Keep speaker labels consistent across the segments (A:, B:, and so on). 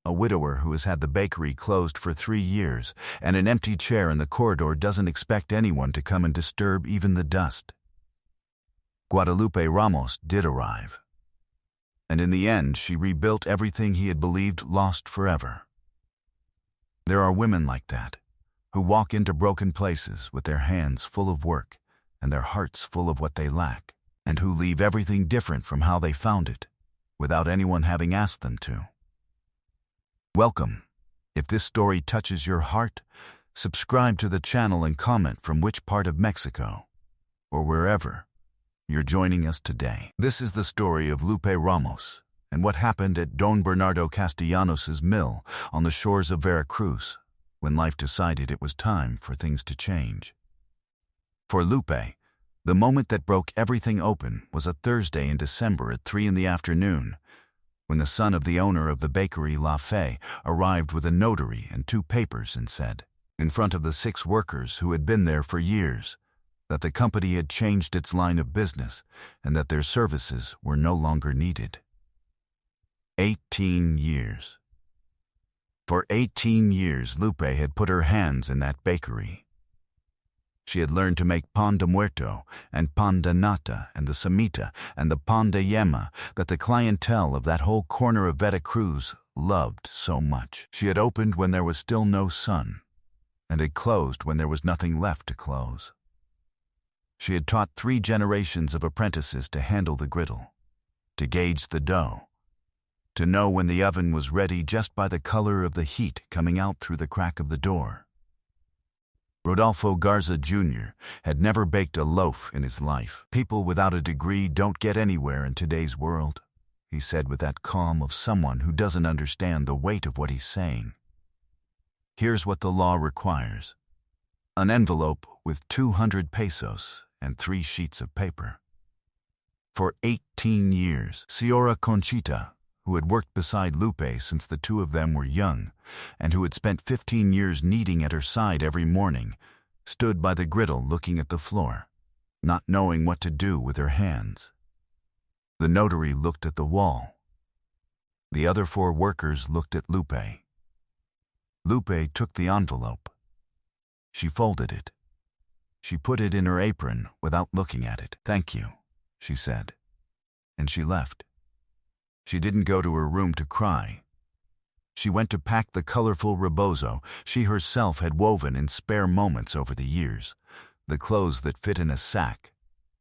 A: a widower who has had the bakery closed for 3 years, and an empty chair in the corridor doesn't expect anyone to come and disturb even the dust. Guadalupe Ramos did arrive. And in the end, she rebuilt everything he had believed lost forever. There are women like that, who walk into broken places with their hands full of work and their hearts full of what they lack, and who leave everything different from how they found it, without anyone having asked them to. Welcome. If this story touches your heart, subscribe to the channel and comment from which part of Mexico, or wherever, you're joining us today. This is the story of Lupe Ramos and what happened at Don Bernardo Castellanos' mill on the shores of Veracruz when life decided it was time for things to change. For Lupe, the moment that broke everything open was a Thursday in December at 3 in the afternoon, when the son of the owner of the bakery La Fe arrived with a notary and 2 papers and said, in front of the 6 workers who had been there for years, that the company had changed its line of business and that their services were no longer needed. 18 years. For 18 years, Lupe had put her hands in that bakery. She had learned to make pan de muerto and pan de nata and the samita and the pan de yema that the clientele of that whole corner of Veracruz loved so much. She had opened when there was still no sun, and had closed when there was nothing left to close. She had taught 3 generations of apprentices to handle the griddle, to gauge the dough, to know when the oven was ready just by the color of the heat coming out through the crack of the door. Rodolfo Garza Jr. had never baked a loaf in his life. People without a degree don't get anywhere in today's world, he said with that calm of someone who doesn't understand the weight of what he's saying. Here's what the law requires: an envelope with 200 pesos and 3 sheets of paper. For 18 years, Señora Conchita, who had worked beside Lupe since the 2 of them were young, and who had spent 15 years kneading at her side every morning, stood by the griddle looking at the floor, not knowing what to do with her hands. The notary looked at the wall. The other 4 workers looked at Lupe. Lupe took the envelope. She folded it. She put it in her apron without looking at it. "Thank you," she said, and she left. She didn't go to her room to cry. She went to pack the colorful rebozo she herself had woven in spare moments over the years, the clothes that fit in a sack,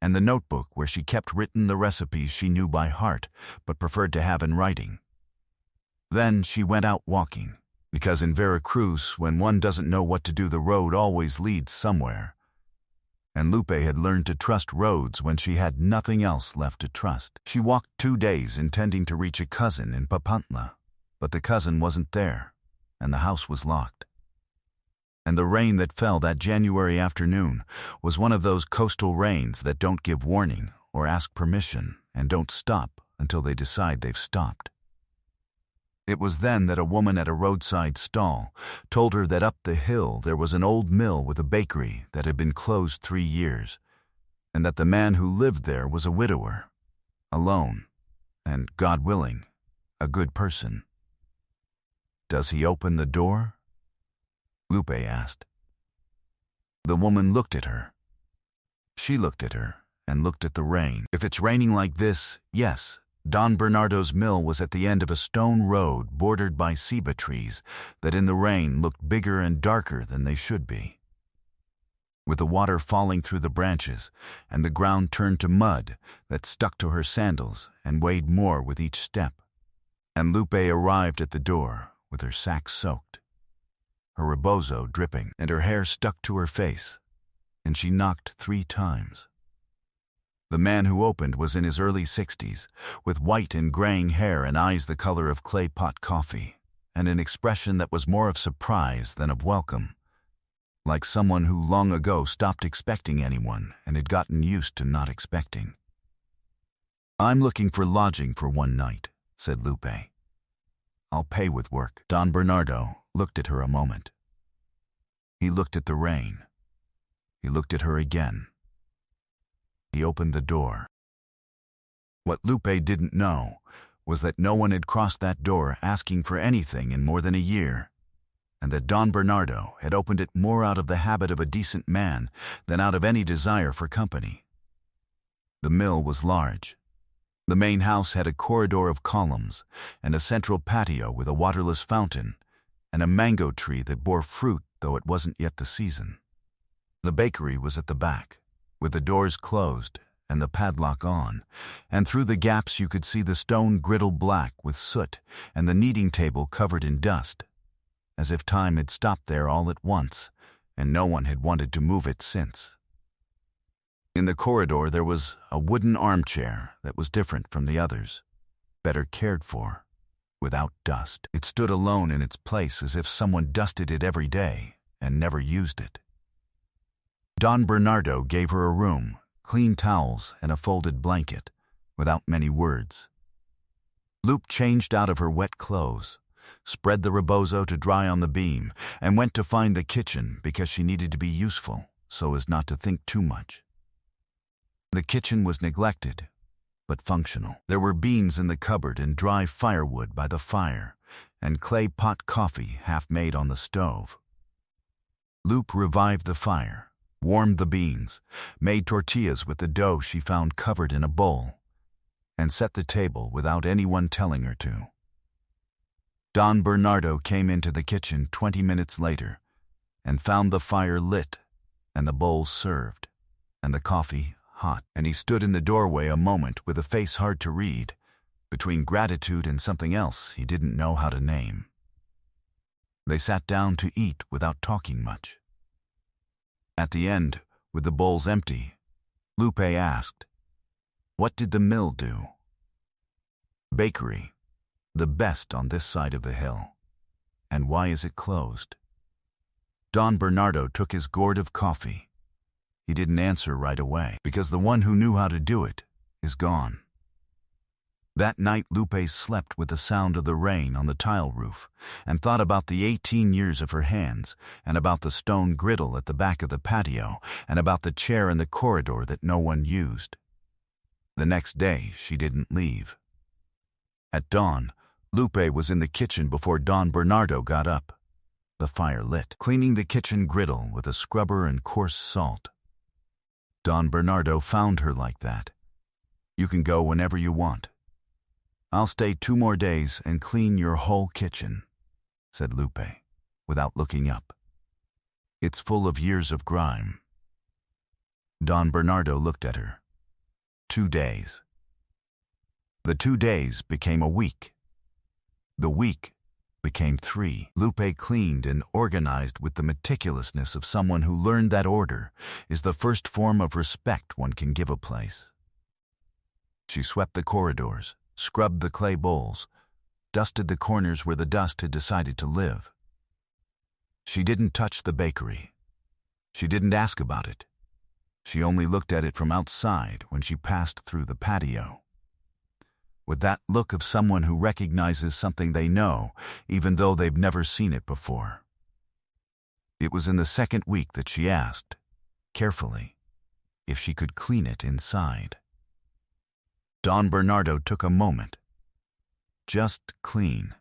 A: and the notebook where she kept written the recipes she knew by heart but preferred to have in writing. Then she went out walking, because in Veracruz, when one doesn't know what to do, the road always leads somewhere. And Lupe had learned to trust roads when she had nothing else left to trust. She walked 2 days intending to reach a cousin in Papantla, but the cousin wasn't there, and the house was locked. And the rain that fell that January afternoon was one of those coastal rains that don't give warning or ask permission and don't stop until they decide they've stopped. It was then that a woman at a roadside stall told her that up the hill there was an old mill with a bakery that had been closed 3 years, and that the man who lived there was a widower, alone, and, God willing, a good person. "Does he open the door?" Lupe asked. The woman looked at her. She looked at her and looked at the rain. "If it's raining like this, yes." Don Bernardo's mill was at the end of a stone road bordered by ceiba trees that in the rain looked bigger and darker than they should be. With the water falling through the branches and the ground turned to mud that stuck to her sandals and weighed more with each step. And Lupe arrived at the door with her sack soaked, her rebozo dripping, and her hair stuck to her face, and she knocked 3 times. The man who opened was in his early 60s, with white and graying hair and eyes the color of clay pot coffee, and an expression that was more of surprise than of welcome, like someone who long ago stopped expecting anyone and had gotten used to not expecting. "I'm looking for lodging for 1 night," said Lupe. "I'll pay with work." Don Bernardo looked at her a moment. He looked at the rain. He looked at her again. He opened the door. What Lupe didn't know was that no one had crossed that door asking for anything in more than a year, and that Don Bernardo had opened it more out of the habit of a decent man than out of any desire for company. The mill was large. The main house had a corridor of columns and a central patio with a waterless fountain and a mango tree that bore fruit though it wasn't yet the season. The bakery was at the back, with the doors closed and the padlock on, and through the gaps you could see the stone griddle black with soot and the kneading table covered in dust, as if time had stopped there all at once and no one had wanted to move it since. In the corridor there was a wooden armchair that was different from the others, better cared for, without dust. It stood alone in its place as if someone dusted it every day and never used it. Don Bernardo gave her a room, clean towels, and a folded blanket, without many words. Lupe changed out of her wet clothes, spread the rebozo to dry on the beam, and went to find the kitchen because she needed to be useful so as not to think too much. The kitchen was neglected, but functional. There were beans in the cupboard and dry firewood by the fire, and clay pot coffee half made on the stove. Lupe revived the fire, warmed the beans, made tortillas with the dough she found covered in a bowl, and set the table without anyone telling her to. Don Bernardo came into the kitchen 20 minutes later and found the fire lit and the bowls served and the coffee hot, and he stood in the doorway a moment with a face hard to read, between gratitude and something else he didn't know how to name. They sat down to eat without talking much. At the end, with the bowls empty, Lupe asked, "What did the mill do?" "Bakery, the best on this side of the hill." "And why is it closed?" Don Bernardo took his gourd of coffee. He didn't answer right away, because the one who knew how to do it is gone. That night Lupe slept with the sound of the rain on the tile roof and thought about the 18 years of her hands and about the stone griddle at the back of the patio and about the chair in the corridor that no one used. The next day she didn't leave. At dawn, Lupe was in the kitchen before Don Bernardo got up, the fire lit, cleaning the kitchen griddle with a scrubber and coarse salt. Don Bernardo found her like that. "You can go whenever you want. I'll stay 2 more days and clean your whole kitchen," said Lupe, without looking up. "It's full of years of grime." Don Bernardo looked at her. 2 days. The 2 days became a week. The week became 3. Lupe cleaned and organized with the meticulousness of someone who learned that order is the first form of respect one can give a place. She swept the corridors, scrubbed the clay bowls, dusted the corners where the dust had decided to live. She didn't touch the bakery. She didn't ask about it. She only looked at it from outside when she passed through the patio, with that look of someone who recognizes something they know, even though they've never seen it before. It was in the second week that she asked, carefully, if she could clean it inside. Don Bernardo took a moment. Just clean.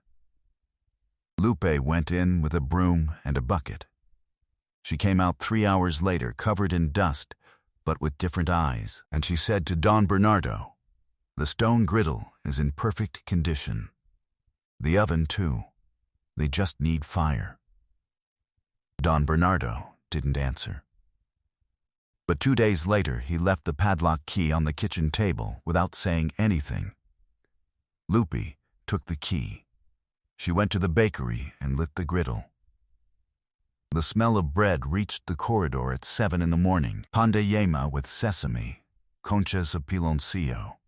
A: Lupe went in with a broom and a bucket. She came out 3 hours later, covered in dust, but with different eyes, and she said to Don Bernardo, "The stone griddle is in perfect condition. The oven, too. They just need fire." Don Bernardo didn't answer. But 2 days later, he left the padlock key on the kitchen table without saying anything. Lupe took the key. She went to the bakery and lit the griddle. The smell of bread reached the corridor at 7 in the morning. Pan de yema with sesame, conchas of piloncillo,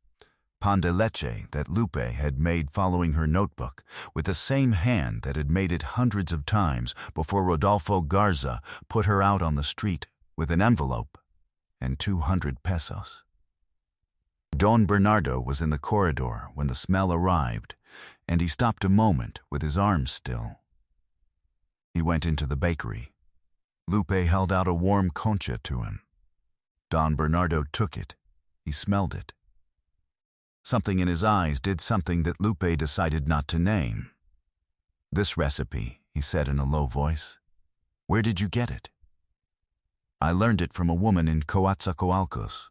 A: pan de leche that Lupe had made following her notebook with the same hand that had made it hundreds of times before Rodolfo Garza put her out on the street with an envelope and 200 pesos. Don Bernardo was in the corridor when the smell arrived, and he stopped a moment with his arms still. He went into the bakery. Lupe held out a warm concha to him. Don Bernardo took it. He smelled it. Something in his eyes did something that Lupe decided not to name. "This recipe," he said in a low voice. "Where did you get it?" "I learned it from a woman in Coatzacoalcos.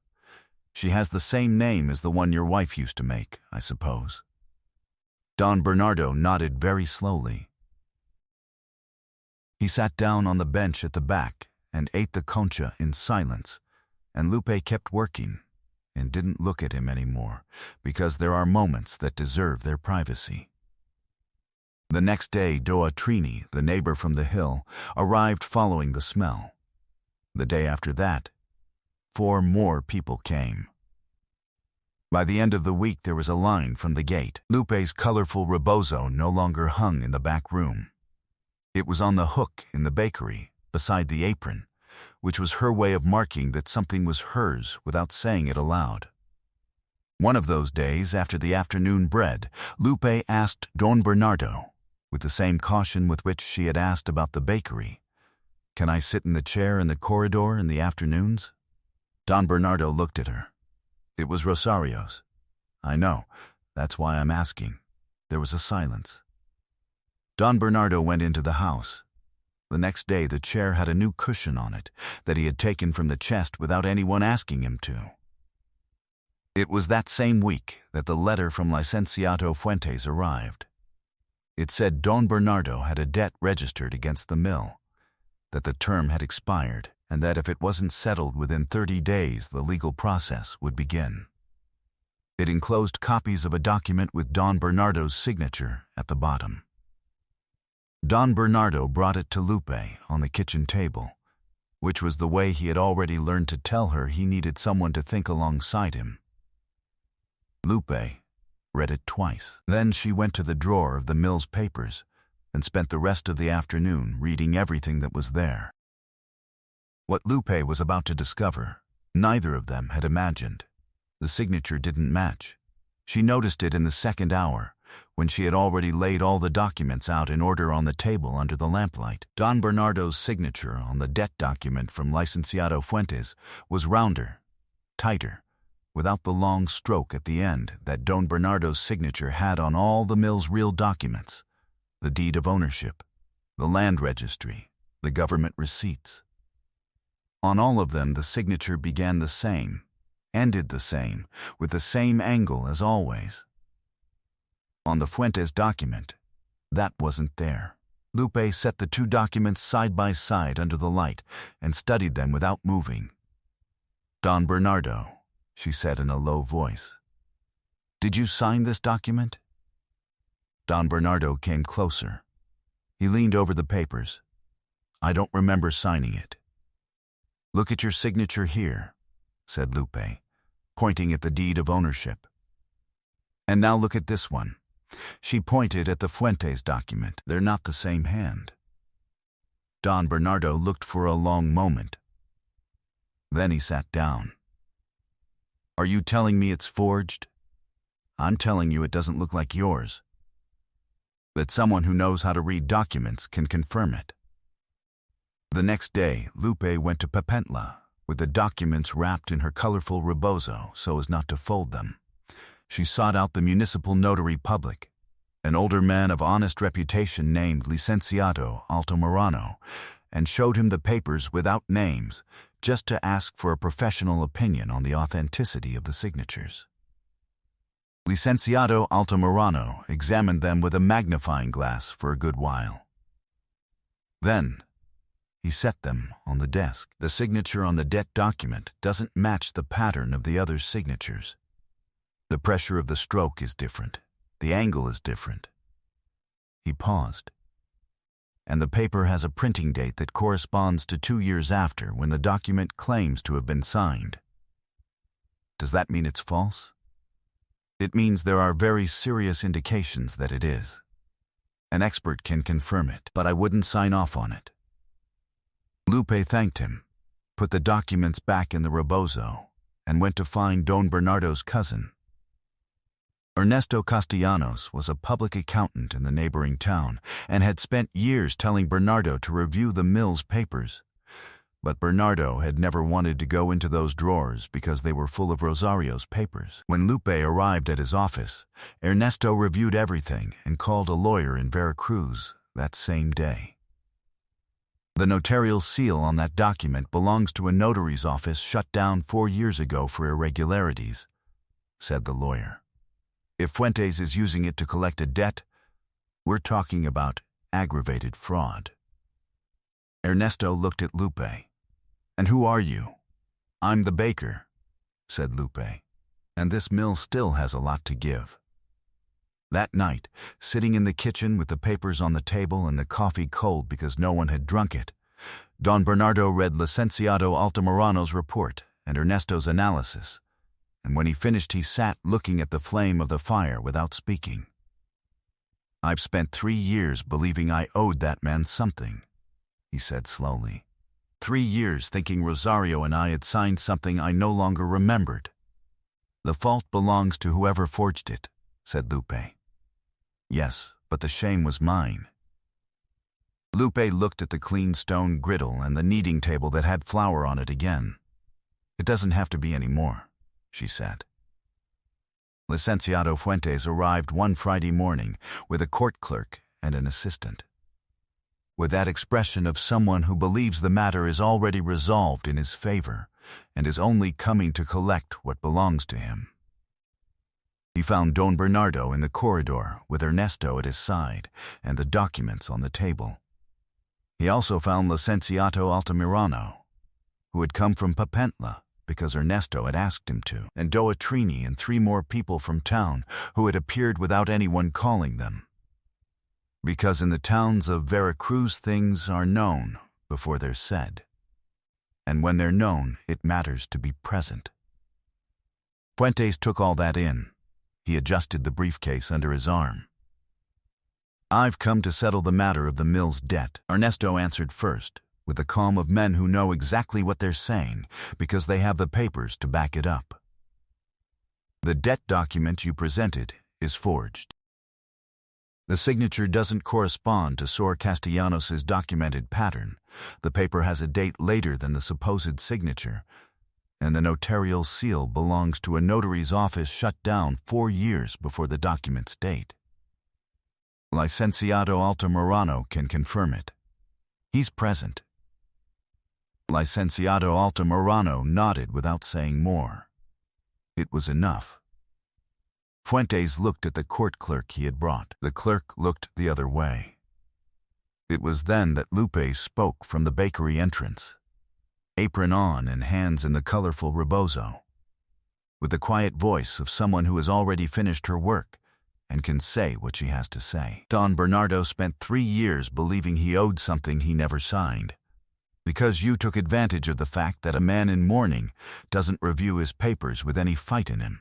A: She has the same name as the one your wife used to make, I suppose." Don Bernardo nodded very slowly. He sat down on the bench at the back and ate the concha in silence, and Lupe kept working and didn't look at him anymore, because there are moments that deserve their privacy. The next day, Doa Trini, the neighbor from the hill, arrived following the smell. The day after that, 4 more people came. By the end of the week, there was a line from the gate. Lupe's colorful rebozo no longer hung in the back room. It was on the hook in the bakery, beside the apron, which was her way of marking that something was hers without saying it aloud. One of those days, after the afternoon bread, Lupe asked Don Bernardo, with the same caution with which she had asked about the bakery, "Can I sit in the chair in the corridor in the afternoons?" Don Bernardo looked at her. "It was Rosario's." "I know. That's why I'm asking." There was a silence. Don Bernardo went into the house. The next day, the chair had a new cushion on it that he had taken from the chest without anyone asking him to. It was that same week that the letter from Licenciado Fuentes arrived. It said Don Bernardo had a debt registered against the mill, that the term had expired, and that if it wasn't settled within 30 days, the legal process would begin. It enclosed copies of a document with Don Bernardo's signature at the bottom. Don Bernardo brought it to Lupe on the kitchen table, which was the way he had already learned to tell her he needed someone to think alongside him. Lupe read it twice. Then she went to the drawer of the mill's papers and spent the rest of the afternoon reading everything that was there. What Lupe was about to discover, neither of them had imagined. The signature didn't match. She noticed it in the second hour, when she had already laid all the documents out in order on the table under the lamplight. Don Bernardo's signature on the debt document from Licenciado Fuentes was rounder, tighter, without the long stroke at the end that Don Bernardo's signature had on all the mill's real documents: the deed of ownership, the land registry, the government receipts. On all of them, the signature began the same, ended the same, with the same angle as always. On the Fuentes document, that wasn't there. Lupe set the 2 documents side by side under the light and studied them without moving. "Don Bernardo," she said in a low voice, "did you sign this document?" Don Bernardo came closer. He leaned over the papers. "I don't remember signing it." "Look at your signature here," said Lupe, pointing at the deed of ownership. "And now look at this one." She pointed at the Fuentes document. "They're not the same hand." Don Bernardo looked for a long moment. Then he sat down. "Are you telling me it's forged?" "I'm telling you it doesn't look like yours. That someone who knows how to read documents can confirm it." The next day, Lupe went to Papentla, with the documents wrapped in her colorful rebozo so as not to fold them. She sought out the municipal notary public, an older man of honest reputation named Licenciado Altamirano, and showed him the papers without names, just to ask for a professional opinion on the authenticity of the signatures. Licenciado Altamirano examined them with a magnifying glass for a good while. Then he set them on the desk. "The signature on the debt document doesn't match the pattern of the other signatures. The pressure of the stroke is different. The angle is different." He paused. "And the paper has a printing date that corresponds to 2 years after when the document claims to have been signed. Does that mean it's false?" "It means there are very serious indications that it is. An expert can confirm it, but I wouldn't sign off on it." Lupe thanked him, put the documents back in the rebozo, and went to find Don Bernardo's cousin. Ernesto Castellanos was a public accountant in the neighboring town and had spent years telling Bernardo to review the mill's papers. But Bernardo had never wanted to go into those drawers because they were full of Rosario's papers. When Lupe arrived at his office, Ernesto reviewed everything and called a lawyer in Veracruz that same day. The notarial seal on that document belongs to a notary's office shut down 4 years ago for irregularities, said the lawyer. If Fuentes is using it to collect a debt, we're talking about aggravated fraud. Ernesto looked at Lupe. And who are you? I'm the baker, said Lupe, and this mill still has a lot to give. That night, sitting in the kitchen with the papers on the table and the coffee cold because no one had drunk it, Don Bernardo read Licenciado Altamirano's report and Ernesto's analysis, and when he finished he sat looking at the flame of the fire without speaking. I've spent 3 years believing I owed that man something, he said slowly. 3 years thinking Rosario and I had signed something I no longer remembered. The fault belongs to whoever forged it, said Lupe. Yes, but the shame was mine. Lupe looked at the clean stone griddle and the kneading table that had flour on it again. It doesn't have to be any more, she said. Licenciado Fuentes arrived one Friday morning with a court clerk and an assistant. With that expression of someone who believes the matter is already resolved in his favor and is only coming to collect what belongs to him. He found Don Bernardo in the corridor with Ernesto at his side and the documents on the table. He also found Licenciado Altamirano, who had come from Papantla because Ernesto had asked him to, and Doa Trini and 3 more people from town who had appeared without anyone calling them. Because in the towns of Veracruz things are known before they're said. And when they're known, it matters to be present. Fuentes took all that in. He adjusted the briefcase under his arm. I've come to settle the matter of the mill's debt, Ernesto answered first, with the calm of men who know exactly what they're saying because they have the papers to back it up. The debt document you presented is forged. The signature doesn't correspond to Sor Castellanos' documented pattern. The paper has a date later than the supposed signature, and the notarial seal belongs to a notary's office shut down 4 years before the document's date. Licenciado Altamirano can confirm it. He's present. Licenciado Altamirano nodded without saying more. It was enough. Fuentes looked at the court clerk he had brought. The clerk looked the other way. It was then that Lupe spoke from the bakery entrance, apron on and hands in the colorful rebozo, with the quiet voice of someone who has already finished her work and can say what she has to say. Don Bernardo spent 3 years believing he owed something he never signed, because you took advantage of the fact that a man in mourning doesn't review his papers with any fight in him.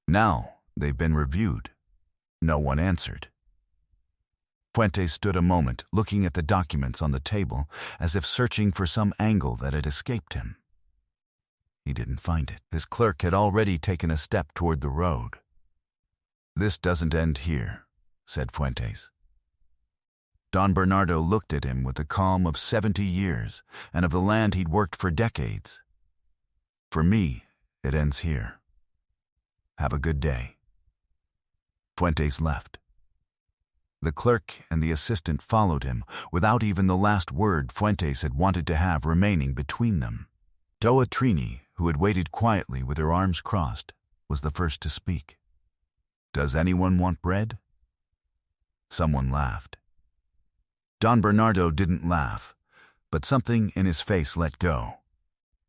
A: Now, they've been reviewed. No one answered. Fuentes stood a moment looking at the documents on the table as if searching for some angle that had escaped him. He didn't find it. His clerk had already taken a step toward the road. This doesn't end here, said Fuentes. Don Bernardo looked at him with the calm of 70 years and of the land he'd worked for decades. For me, it ends here. Have a good day. Fuentes left. The clerk and the assistant followed him without even the last word Fuentes had wanted to have remaining between them. Doa Trini, who had waited quietly with her arms crossed, was the first to speak. Does anyone want bread? Someone laughed. Don Bernardo didn't laugh, but something in his face let go.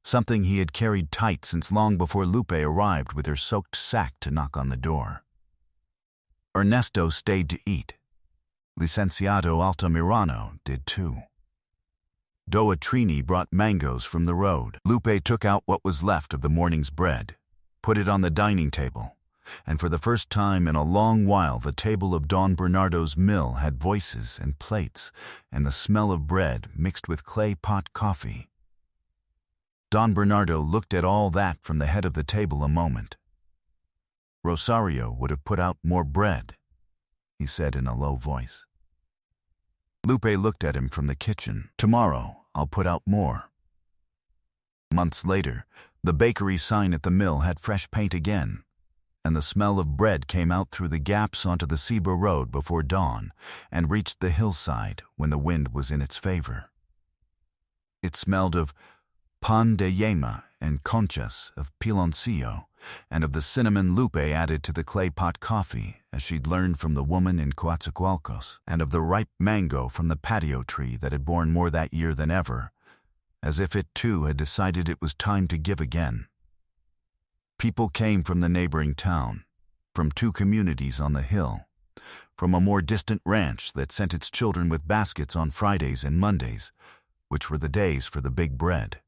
A: Something he had carried tight since long before Lupe arrived with her soaked sack to knock on the door. Ernesto stayed to eat. Licenciado Altamirano did too. Doa Trini brought mangoes from the road. Lupe took out what was left of the morning's bread, put it on the dining table, and for the first time in a long while the table of Don Bernardo's mill had voices and plates and the smell of bread mixed with clay pot coffee. Don Bernardo looked at all that from the head of the table a moment. Rosario would have put out more bread, he said in a low voice. Lupe looked at him from the kitchen. Tomorrow, I'll put out more, Months later, the bakery sign at the mill had fresh paint again, and the smell of bread came out through the gaps onto the Cibo Road before dawn and reached the hillside when the wind was in its favor. It smelled of pan de yema and conchas of piloncillo, and of the cinnamon Lupe added to the clay pot coffee, as she'd learned from the woman in Coatzacoalcos, and of the ripe mango from the patio tree that had borne more that year than ever, as if it too had decided it was time to give again. People came from the neighboring town, from 2 communities on the hill, from a more distant ranch that sent its children with baskets on Fridays and Mondays, which were the days for the big bread.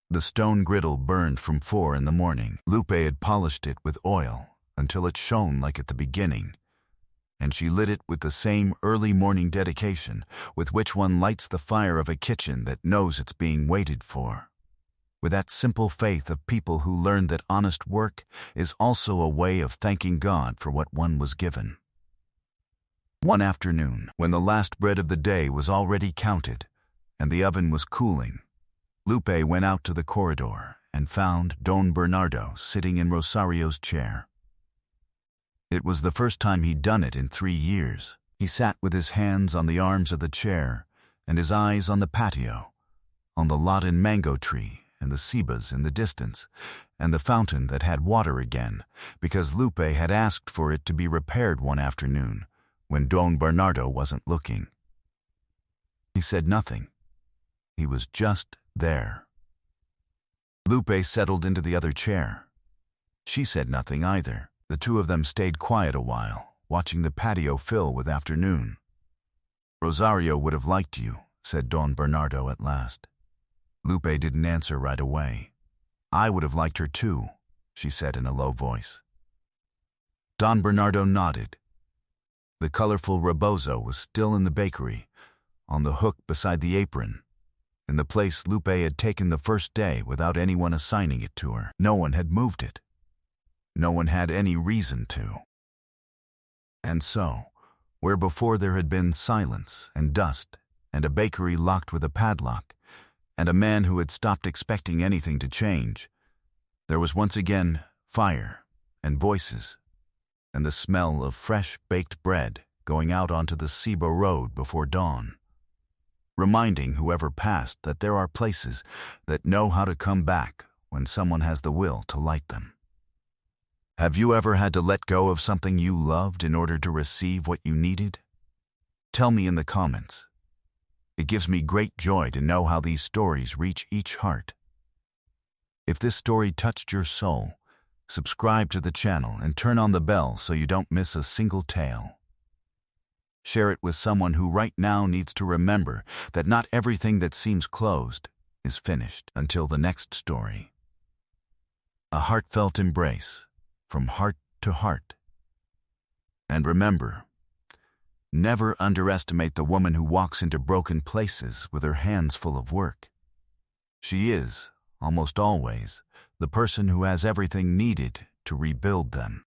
A: The stone griddle burned from 4 in the morning. Lupe had polished it with oil until it shone like at the beginning, and she lit it with the same early morning dedication with which one lights the fire of a kitchen that knows it's being waited for, with that simple faith of people who learned that honest work is also a way of thanking God for what one was given. One afternoon, when the last bread of the day was already counted and the oven was cooling, Lupe went out to the corridor and found Don Bernardo sitting in Rosario's chair. It was the first time he'd done it in 3 years. He sat with his hands on the arms of the chair and his eyes on the patio, on the lot and mango tree and the cebas in the distance, and the fountain that had water again, because Lupe had asked for it to be repaired one afternoon when Don Bernardo wasn't looking. He said nothing. He was just there. Lupe settled into the other chair. She said nothing either. The 2 of them stayed quiet a while, watching the patio fill with afternoon. "Rosario would have liked you," said Don Bernardo at last. Lupe didn't answer right away. "I would have liked her too," she said in a low voice. Don Bernardo nodded. The colorful rebozo was still in the bakery, on the hook beside the apron, in the place Lupe had taken the first day without anyone assigning it to her. No one had moved it. No one had any reason to. And so, where before there had been silence and dust and a bakery locked with a padlock and a man who had stopped expecting anything to change, there was once again fire and voices and the smell of fresh baked bread going out onto the Cibo Road before dawn, reminding whoever passed that there are places that know how to come back when someone has the will to light them. Have you ever had to let go of something you loved in order to receive what you needed? Tell me in the comments. It gives me great joy to know how these stories reach each heart. If this story touched your soul, subscribe to the channel and turn on the bell so you don't miss a single tale. Share it with someone who right now needs to remember that not everything that seems closed is finished. Until the next story. A heartfelt embrace from heart to heart. And remember, never underestimate the woman who walks into broken places with her hands full of work. She is, almost always, the person who has everything needed to rebuild them.